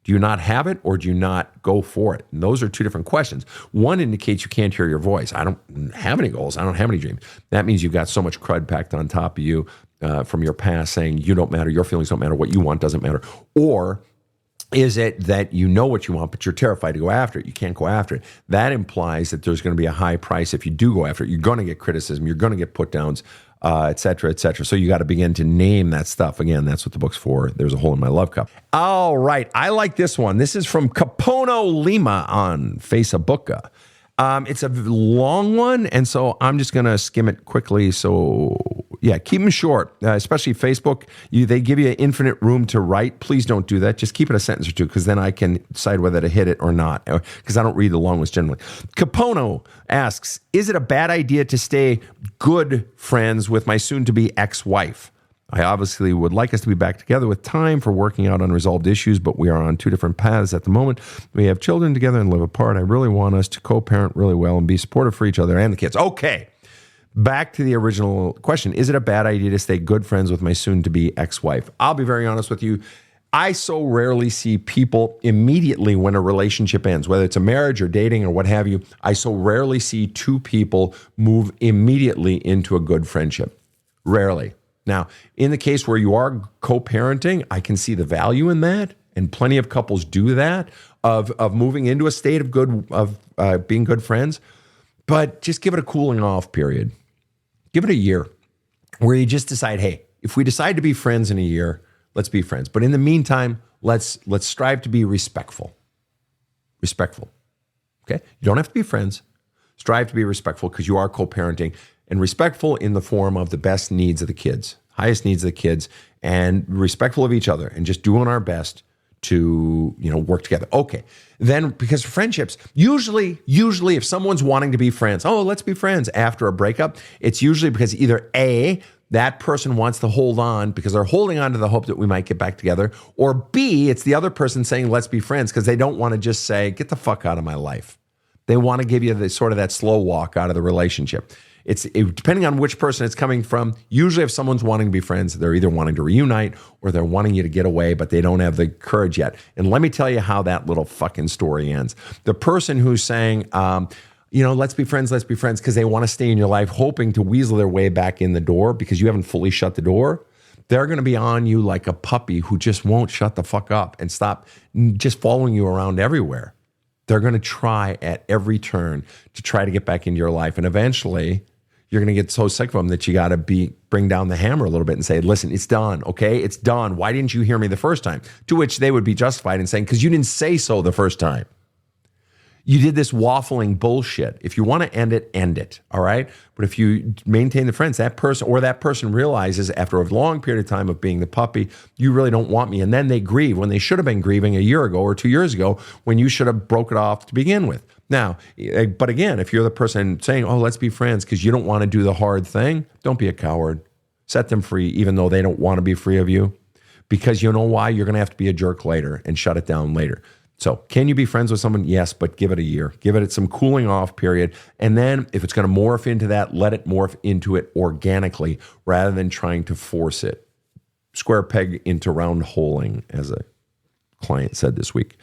Do you not have it or do you not go for it? And those are two different questions. One indicates you can't hear your voice. I don't have any goals. I don't have any dreams. That means you've got so much crud packed on top of you from your past saying you don't matter, your feelings don't matter, what you want doesn't matter. Or is it that you know what you want, but you're terrified to go after it? You can't go after it. That implies that there's going to be a high price if you do go after it. You're going to get criticism. You're going to get put downs, et cetera, et cetera. So you got to begin to name that stuff. Again, that's what the book's for. There's a hole in my love cup. All right. I like this one. This is from Capono Lima on Facebook. It's a long one, and so I'm just going to skim it quickly. So, yeah, keep them short, especially Facebook. They give you infinite room to write. Please don't do that. Just keep it a sentence or two because then I can decide whether to hit it or not because I don't read the long ones generally. Capono asks, is it a bad idea to stay good friends with my soon-to-be ex-wife? I obviously would like us to be back together with time for working out unresolved issues, but we are on two different paths at the moment. We have children together and live apart. I really want us to co-parent really well and be supportive for each other and the kids. Okay, back to the original question. Is it a bad idea to stay good friends with my soon-to-be ex-wife? I'll be very honest with you. I so rarely see people immediately when a relationship ends, whether it's a marriage or dating or what have you. I so rarely see two people move immediately into a good friendship. Rarely. Now, in the case where you are co-parenting, I can see the value in that, and plenty of couples do that, of moving into a state of being good friends. But just give it a cooling off period. Give it a year where you just decide, hey, if we decide to be friends in a year, let's be friends. But in the meantime, let's strive to be respectful. Respectful. Okay? You don't have to be friends. Strive to be respectful because you are co-parenting. And respectful in the form of the best needs of the kids, highest needs of the kids, and respectful of each other, and just doing our best to work together. Okay, then because friendships, usually if someone's wanting to be friends, let's be friends after a breakup, it's usually because either A, that person wants to hold on because they're holding on to the hope that we might get back together, or B, it's the other person saying let's be friends because they don't want to just say get the fuck out of my life. They want to give you the sort of that slow walk out of the relationship. It's depending on which person it's coming from. Usually if someone's wanting to be friends, they're either wanting to reunite or they're wanting you to get away, but they don't have the courage yet. And let me tell you how that little fucking story ends. The person who's saying, let's be friends because they want to stay in your life, hoping to weasel their way back in the door because you haven't fully shut the door. They're going to be on you like a puppy who just won't shut the fuck up and stop just following you around everywhere. They're going to try at every turn to try to get back into your life. And eventually you're going to get so sick of them that you got to bring down the hammer a little bit and say, listen, it's done. Okay. It's done. Why didn't you hear me the first time? To which they would be justified in saying, because you didn't say so the first time. You did this waffling bullshit. If you want to end it, end it. All right. But if you maintain the friends, that person realizes after a long period of time of being the puppy, you really don't want me. And then they grieve when they should have been grieving a year ago or 2 years ago when you should have broke it off to begin with. Now, but again, if you're the person saying, let's be friends because you don't want to do the hard thing, don't be a coward. Set them free, even though they don't want to be free of you. Because you know why? You're going to have to be a jerk later and shut it down later. So can you be friends with someone? Yes, but give it a year. Give it some cooling off period. And then if it's going to morph into that, let it morph into it organically rather than trying to force it. Square peg into round holing, as a client said this week.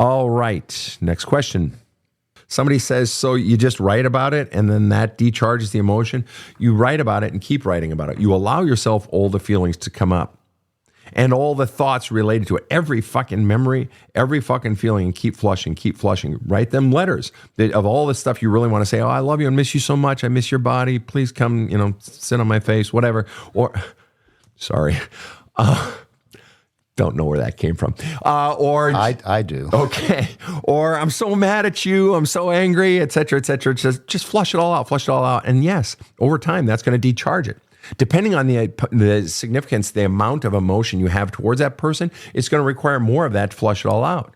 All right, next question. Somebody says, so you just write about it and then that decharges the emotion. You write about it and keep writing about it. You allow yourself all the feelings to come up and all the thoughts related to it, every fucking memory, every fucking feeling, and keep flushing. Write them letters of all the stuff you really want to say. Oh, I love you and miss you so much. I miss your body. Please come, sit on my face, whatever. Or, sorry. Don't know where that came from. Or I do. Okay. Or I'm so mad at you. I'm so angry, et cetera, et cetera. Just flush it all out. And yes, over time, that's going to decharge it. Depending on the significance, the amount of emotion you have towards that person, it's going to require more of that to flush it all out.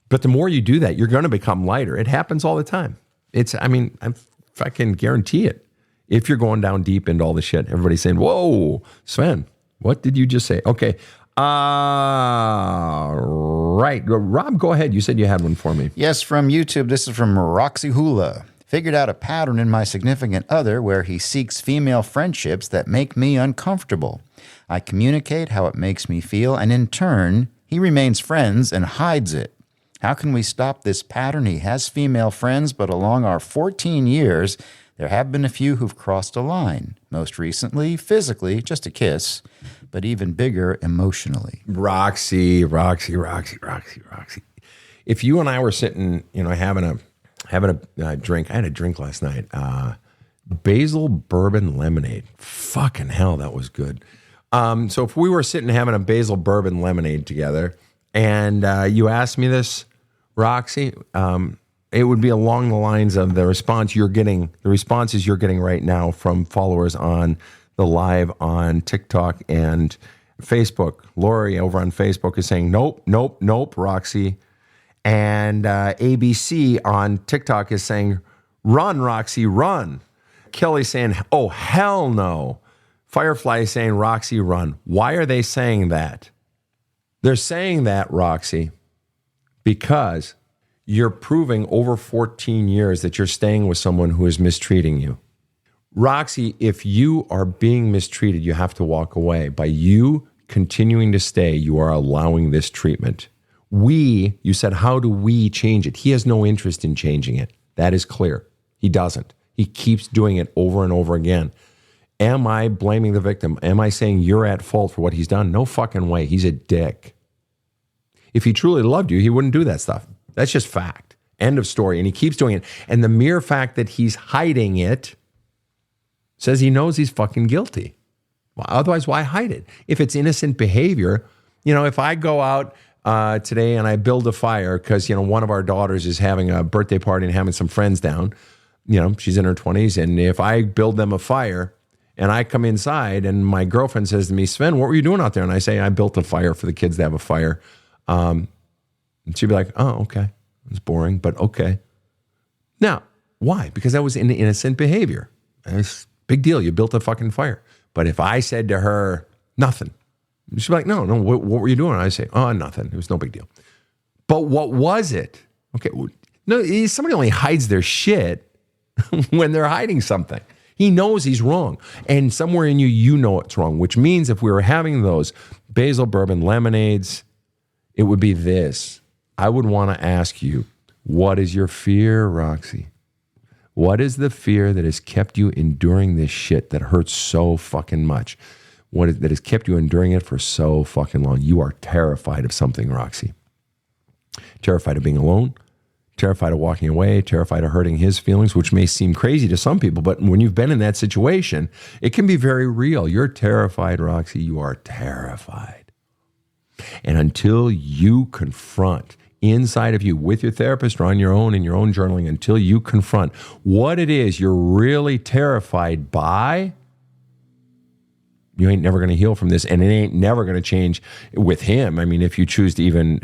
But the more you do that, you're going to become lighter. It happens all the time. I fucking guarantee it. If you're going down deep into all the shit, everybody's saying, whoa, Sven, what did you just say? Okay. Right. Rob, go ahead. You said you had one for me. Yes, from YouTube. This is from Roxy Hula. Figured out a pattern in my significant other where he seeks female friendships that make me uncomfortable. I communicate how it makes me feel, and in turn, he remains friends and hides it. How can we stop this pattern? He has female friends, but along our 14 years, there have been a few who've crossed a line. Most recently, physically, just a kiss, but even bigger emotionally. Roxy. If you and I were sitting, having a drink. I had a drink last night. Basil bourbon lemonade. Fucking hell, that was good. So if we were sitting having a basil bourbon lemonade together, and you asked me this, Roxy, it would be along the lines of the responses you're getting right now from followers on the live on TikTok and Facebook. Lori over on Facebook is saying, nope, Roxy. And ABC on TikTok is saying, run, Roxy, run. Kelly's saying, oh, hell no. Firefly is saying, Roxy, run. Why are they saying that? They're saying that, Roxy, because you're proving over 14 years that you're staying with someone who is mistreating you. Roxy, if you are being mistreated, you have to walk away. By you continuing to stay, you are allowing this treatment. You said, how do we change it? He has no interest in changing it. That is clear. He doesn't. He keeps doing it over and over again. Am I blaming the victim? Am I saying you're at fault for what he's done? No fucking way. He's a dick. If he truly loved you, he wouldn't do that stuff. That's just fact. End of story. And he keeps doing it. And the mere fact that he's hiding it says he knows he's fucking guilty. Well, otherwise, why hide it? If it's innocent behavior, if I go out today and I build a fire because, one of our daughters is having a birthday party and having some friends down, she's in her 20s. And if I build them a fire and I come inside and my girlfriend says to me, Sven, what were you doing out there? And I say, I built a fire for the kids to have a fire. And she'd be like, oh, okay. It's boring, but okay. Now, why? Because that was an innocent behavior. It's big deal. You built a fucking fire. But if I said to her, nothing, she'd be like, no, what were you doing? And I say, oh, nothing. It was no big deal. But what was it? Okay, no, somebody only hides their shit when they're hiding something. He knows he's wrong. And somewhere in you know it's wrong, which means if we were having those basil bourbon lemonades, it would be this. I would want to ask you, what is your fear, Roxy? What is the fear that has kept you enduring this shit that hurts so fucking much? That has kept you enduring it for so fucking long? You are terrified of something, Roxy. Terrified of being alone, terrified of walking away, terrified of hurting his feelings, which may seem crazy to some people, but when you've been in that situation, it can be very real. You're terrified, Roxy. You are terrified. And until you confront inside of you with your therapist or on your own in your own journaling, until you confront what it is you're really terrified by, you ain't never going to heal from this, and it ain't never going to change with him. I mean, if you choose to even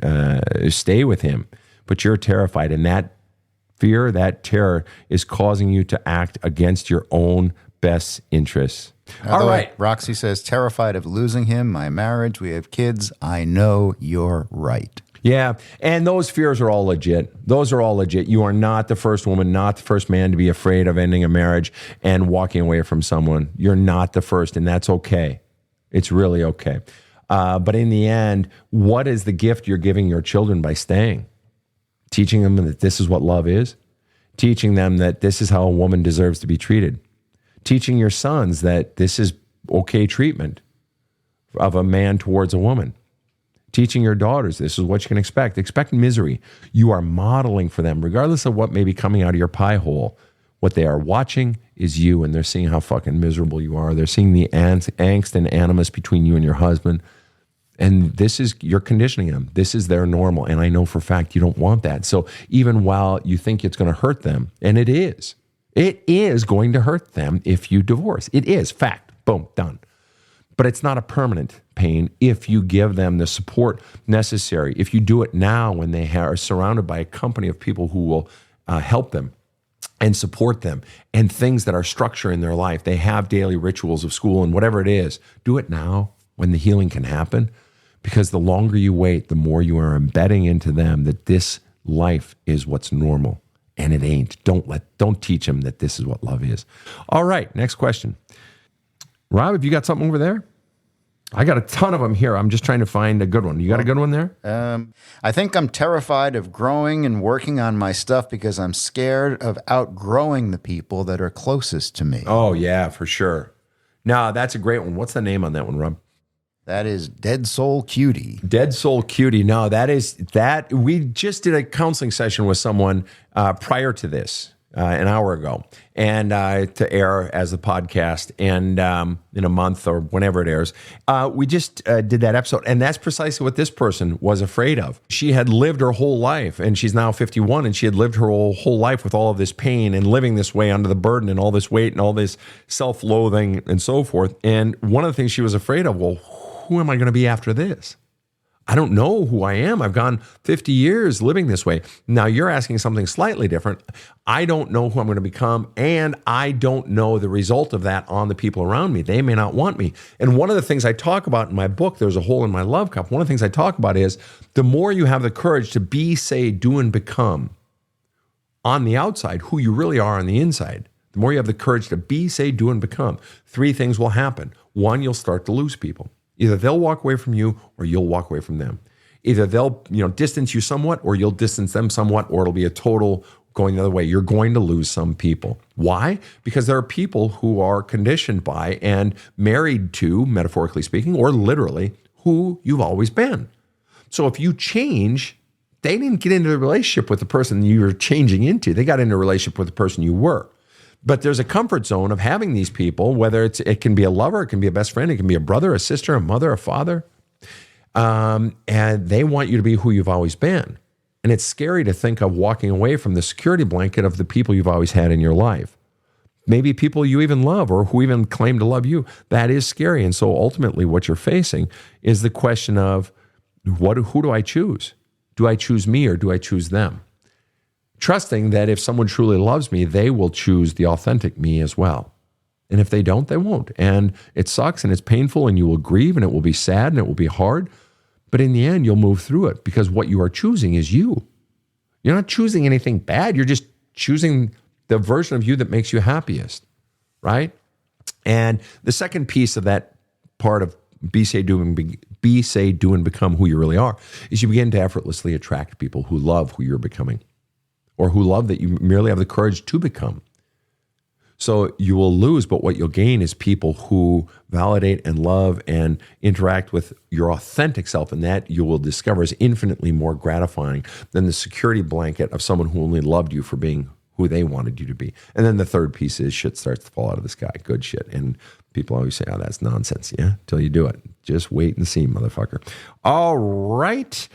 stay with him, but you're terrified, and that fear, that terror is causing you to act against your own best interests. All right. Roxy says, terrified of losing him, my marriage, we have kids. I know you're right. Yeah, and those fears are all legit. Those are all legit. You are not the first woman, not the first man to be afraid of ending a marriage and walking away from someone. You're not the first, and that's okay. It's really okay. But in the end, what is the gift you're giving your children by staying? Teaching them that this is what love is? teaching them that this is how a woman deserves to be treated, teaching your sons that this is okay treatment of a man towards a woman, teaching your daughters this is what you can expect. Expect misery. You are modeling for them, regardless of what may be coming out of your pie hole. What they are watching is you, and they're seeing how fucking miserable you are. They're seeing the angst and animus between you and your husband. And this is, you're conditioning them. This is their normal. And I know for a fact you don't want that. So even while you think it's going to hurt them, and it is going to hurt them if you divorce. It is fact. Boom, done. But it's not a permanent pain if you give them the support necessary. If you do it now when they are surrounded by a company of people who will help them and support them and things that are structure in their life. They have daily rituals of school and whatever it is. Do it now when the healing can happen, because the longer you wait, the more you are embedding into them that this life is what's normal, and it ain't. Don't teach them that this is what love is. All right, next question. Rob, have you got something over there? I got a ton of them here. I'm just trying to find a good one. You got a good one there? I think I'm terrified of growing and working on my stuff because I'm scared of outgrowing the people that are closest to me. Oh, yeah, for sure. No, that's a great one. What's the name on that one, Rob? That is Dead Soul Cutie. Dead Soul Cutie. No, that. We just did a counseling session with someone prior to this. An hour ago, and to air as a podcast, and in a month or whenever it airs. We just did that episode, and that's precisely what this person was afraid of. She had lived her whole life, and she's now 51, and she had lived her whole life with all of this pain and living this way under the burden and all this weight and all this self-loathing and so forth. And one of the things she was afraid of, well, who am I going to be after this? I don't know who I am. I've gone 50 years living this way. Now you're asking something slightly different. I don't know who I'm going to become, and I don't know the result of that on the people around me. They may not want me. And one of the things I talk about in my book, There's a Hole in My Love Cup, one of the things I talk about is the more you have the courage to be, say, do, and become on the outside who you really are on the inside, the more you have the courage to be, say, do, and become, three things will happen. One, you'll start to lose people. Either they'll walk away from you or you'll walk away from them. Either they'll, distance you somewhat or you'll distance them somewhat, or it'll be a total going the other way. You're going to lose some people. Why? Because there are people who are conditioned by and married to, metaphorically speaking, or literally, who you've always been. So if you change, they didn't get into the relationship with the person you're changing into. They got into a relationship with the person you were. But there's a comfort zone of having these people, whether it can be a lover, it can be a best friend, it can be a brother, a sister, a mother, a father. And they want you to be who you've always been. And it's scary to think of walking away from the security blanket of the people you've always had in your life. Maybe people you even love or who even claim to love you. That is scary. And so ultimately what you're facing is the question of who do I choose? Do I choose me or do I choose them? Trusting that if someone truly loves me, they will choose the authentic me as well. And if they don't, they won't. And it sucks and it's painful and you will grieve and it will be sad and it will be hard. But in the end, you'll move through it because what you are choosing is you. You're not choosing anything bad. You're just choosing the version of you that makes you happiest, right? And the second piece of that part of be, say, do, and become who you really are is you begin to effortlessly attract people who love who you're becoming, or who love that you merely have the courage to become. So you will lose, but what you'll gain is people who validate and love and interact with your authentic self, and that you will discover is infinitely more gratifying than the security blanket of someone who only loved you for being who they wanted you to be. And then the third piece is shit starts to fall out of the sky, good shit. And people always say, oh, that's nonsense, yeah, till you do it. Just wait and see, motherfucker. All right.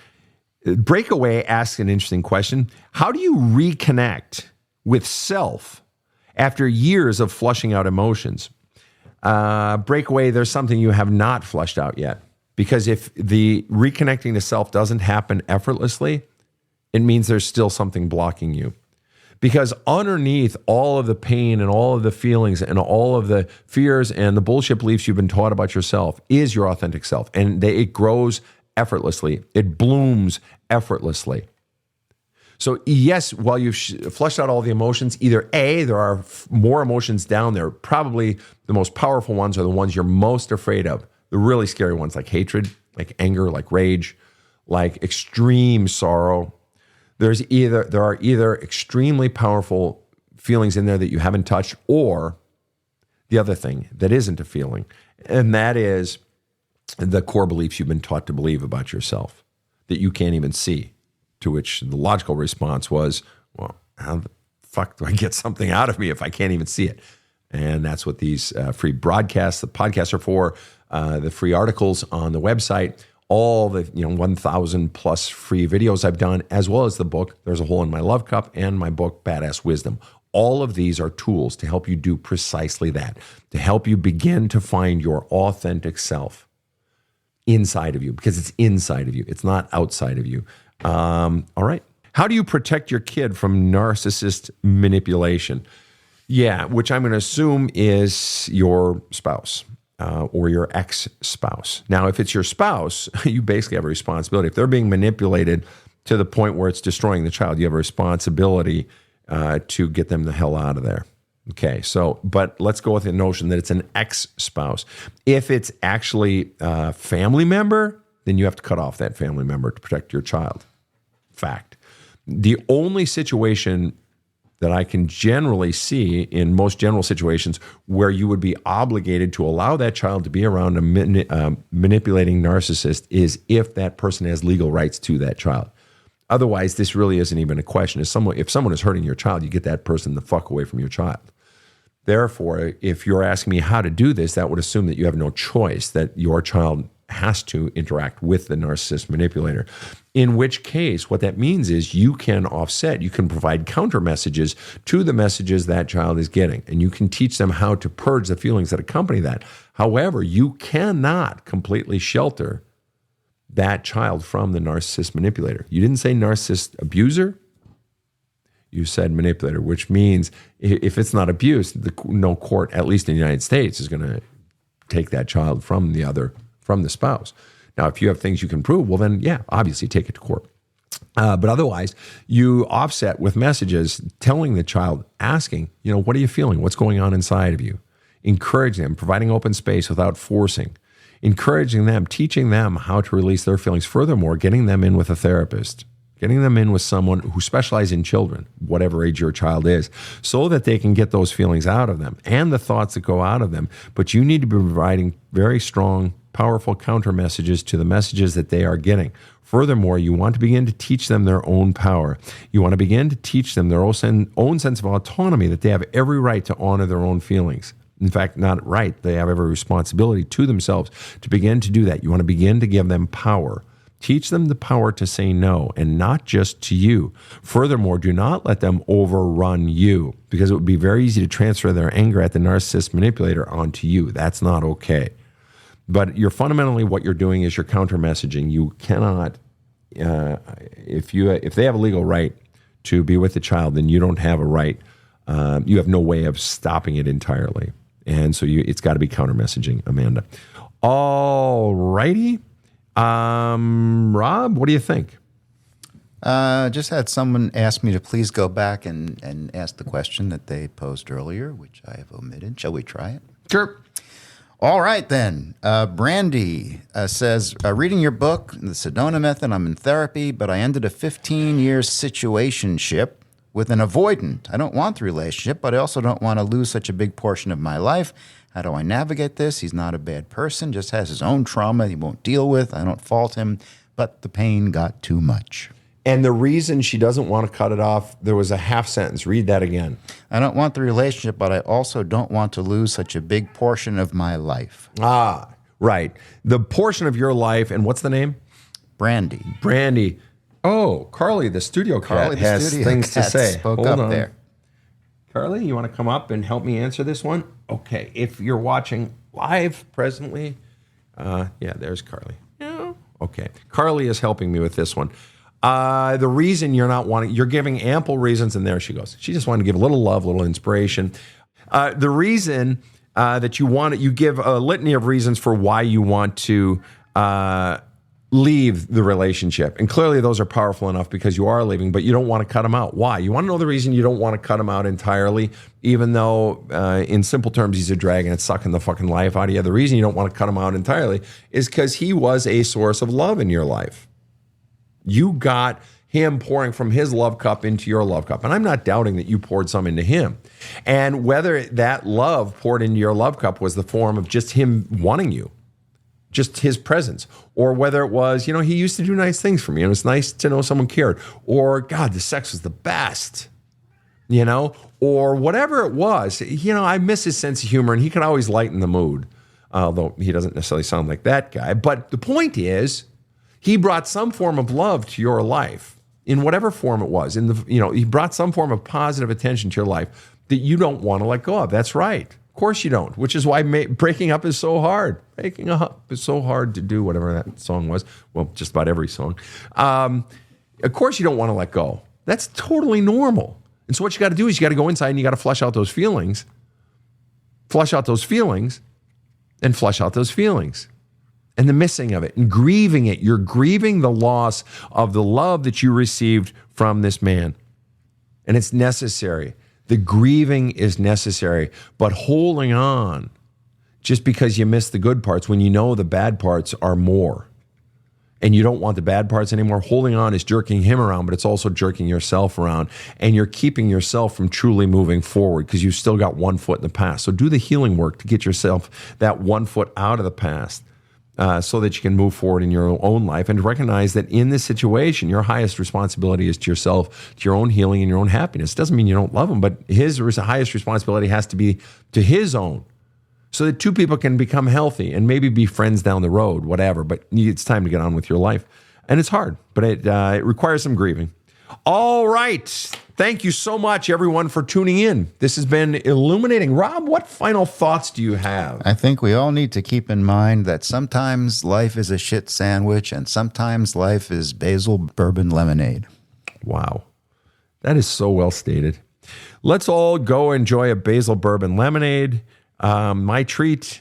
Breakaway asks an interesting question. How do you reconnect with self after years of flushing out emotions? Breakaway, there's something you have not flushed out yet. Because if the reconnecting to self doesn't happen effortlessly, it means there's still something blocking you. Because underneath all of the pain and all of the feelings and all of the fears and the bullshit beliefs you've been taught about yourself is your authentic self. And it grows effortlessly. It blooms effortlessly. So yes, while you've flushed out all the emotions, either A, there are more emotions down there. Probably the most powerful ones are the ones you're most afraid of. The really scary ones like hatred, like anger, like rage, like extreme sorrow. There are either extremely powerful feelings in there that you haven't touched, or the other thing that isn't a feeling, and that is the core beliefs you've been taught to believe about yourself that you can't even see, to which the logical response was, well, how the fuck do I get something out of me if I can't even see it? And that's what these free broadcasts, the podcasts are for, the free articles on the website, all the 1,000 plus free videos I've done, as well as the book, There's a Hole in My Love Cup, and my book, Badass Wisdom. All of these are tools to help you do precisely that, to help you begin to find your authentic self inside of you, because it's inside of you. It's not outside of you. All right. How do you protect your kid from narcissist manipulation? Yeah, which I'm going to assume is your spouse or your ex-spouse. Now, if it's your spouse, you basically have a responsibility. If they're being manipulated to the point where it's destroying the child, you have a responsibility to get them the hell out of there. Okay, so, but let's go with the notion that it's an ex-spouse. If it's actually a family member, then you have to cut off that family member to protect your child. Fact. The only situation that I can generally see in most general situations where you would be obligated to allow that child to be around a manipulating narcissist is if that person has legal rights to that child. Otherwise, this really isn't even a question. If someone is hurting your child, you get that person the fuck away from your child. Therefore, if you're asking me how to do this, that would assume that you have no choice, that your child has to interact with the narcissist manipulator. In which case, what that means is you can offset, you can provide counter messages to the messages that child is getting, and you can teach them how to purge the feelings that accompany that. However, you cannot completely shelter that child from the narcissist manipulator. You didn't say narcissist abuser. You said manipulator, which means if it's not abuse, no court, at least in the United States, is going to take that child from the spouse. Now, if you have things you can prove, well then, yeah, obviously take it to court. But otherwise, you offset with messages telling the child, asking, what are you feeling? What's going on inside of you? Encouraging them, providing open space without forcing. Encouraging them, teaching them how to release their feelings. Furthermore, getting them in with a therapist. Getting them in with someone who specializes in children, whatever age your child is, so that they can get those feelings out of them and the thoughts that go out of them. But you need to be providing very strong, powerful counter messages to the messages that they are getting. Furthermore, you want to begin to teach them their own power. You want to begin to teach them their own sense of autonomy, that they have every right to honor their own feelings. In fact, not right. They have every responsibility to themselves to begin to do that. You want to begin to give them power. Teach them the power to say no, and not just to you. Furthermore, do not let them overrun you, because it would be very easy to transfer their anger at the narcissist manipulator onto you. That's not okay. But fundamentally what you're doing is you're counter messaging. You cannot, if they have a legal right to be with the child, then you don't have a right. You have no way of stopping it entirely, and so it's got to be counter messaging, Amanda. All righty. Rob, what do you think? Just had someone ask me to please go back and ask the question that they posed earlier, which I have omitted. Shall we try it? Sure. All right, then. Brandy says, reading your book, The Sedona Method, I'm in therapy, but I ended a 15-year situationship with an avoidant. I don't want the relationship, but I also don't want to lose such a big portion of my life. How do I navigate this? He's not a bad person, just has his own trauma he won't deal with. I don't fault him, but the pain got too much. And the reason she doesn't want to cut it off, there was a half sentence. Read that again. I don't want the relationship, but I also don't want to lose such a big portion of my life. Ah, right. The portion of your life, and what's the name? Brandy. Brandy. Oh, Carly, the studio cat, has things to say. Spoke up there. Carly, you want to come up and help me answer this one? Okay, if you're watching live presently, there's Carly. No. Okay, Carly is helping me with this one. The reason you're giving ample reasons, and there she goes. She just wanted to give a little love, a little inspiration. The reason that you give a litany of reasons for why you want to leave the relationship. And clearly those are powerful enough because you are leaving, but you don't want to cut them out. Why? You want to know the reason you don't want to cut him out entirely, even though in simple terms he's a drag and it's sucking the fucking life out of you. The reason you don't want to cut him out entirely is because he was a source of love in your life. You got him pouring from his love cup into your love cup. And I'm not doubting that you poured some into him. And whether that love poured into your love cup was the form of just him wanting you, just his presence, or whether it was, he used to do nice things for me, and it was nice to know someone cared, or God, the sex was the best, or whatever it was. I miss his sense of humor, and he could always lighten the mood, although he doesn't necessarily sound like that guy. But the point is, he brought some form of love to your life, in whatever form it was. He brought some form of positive attention to your life that you don't want to let go of. That's right. Of course you don't, which is why breaking up is so hard. Breaking up is so hard to do, whatever that song was. Well, just about every song. Of course you don't want to let go. That's totally normal. And so what you got to do is you got to go inside and you got to flush out those feelings. Flush out those feelings and flush out those feelings. And the missing of it and grieving it. You're grieving the loss of the love that you received from this man. And it's necessary. The grieving is necessary, but holding on just because you miss the good parts when you know the bad parts are more and you don't want the bad parts anymore, holding on is jerking him around, but it's also jerking yourself around, and you're keeping yourself from truly moving forward because you've still got 1 foot in the past. So do the healing work to get yourself that 1 foot out of the past. So that you can move forward in your own life and recognize that in this situation, your highest responsibility is to yourself, to your own healing and your own happiness. Doesn't mean you don't love him, but his highest responsibility has to be to his own, so that two people can become healthy and maybe be friends down the road, whatever. But it's time to get on with your life. And it's hard, but it requires some grieving. All right. Thank you so much, everyone, for tuning in. This has been illuminating. Rob, what final thoughts do you have? I think we all need to keep in mind that sometimes life is a shit sandwich and sometimes life is basil bourbon lemonade. Wow. That is so well stated. Let's all go enjoy a basil bourbon lemonade. My treat.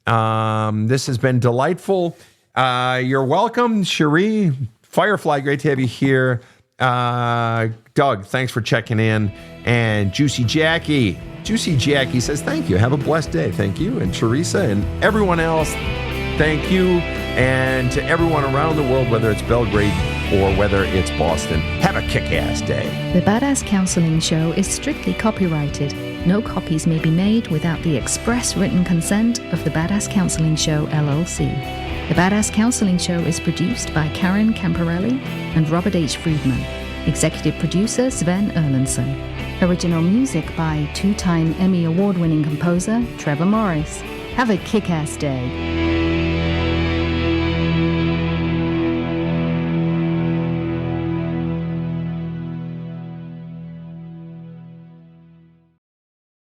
This has been delightful. You're welcome, Cherie. Firefly, great to have you here. Doug, thanks for checking in. And Juicy Jackie says, thank you. Have a blessed day. Thank you. And Teresa and everyone else, thank you. And to everyone around the world, whether it's Belgrade or whether it's Boston, have a kick-ass day. The Badass Counseling Show is strictly copyrighted. No copies may be made without the express written consent of the Badass Counseling Show, LLC. The Badass Counseling Show is produced by Karen Camparelli and Robert H. Friedman. Executive producer Sven Erlandson. Original music by two-time Emmy Award-winning composer Trevor Morris. Have a kick-ass day.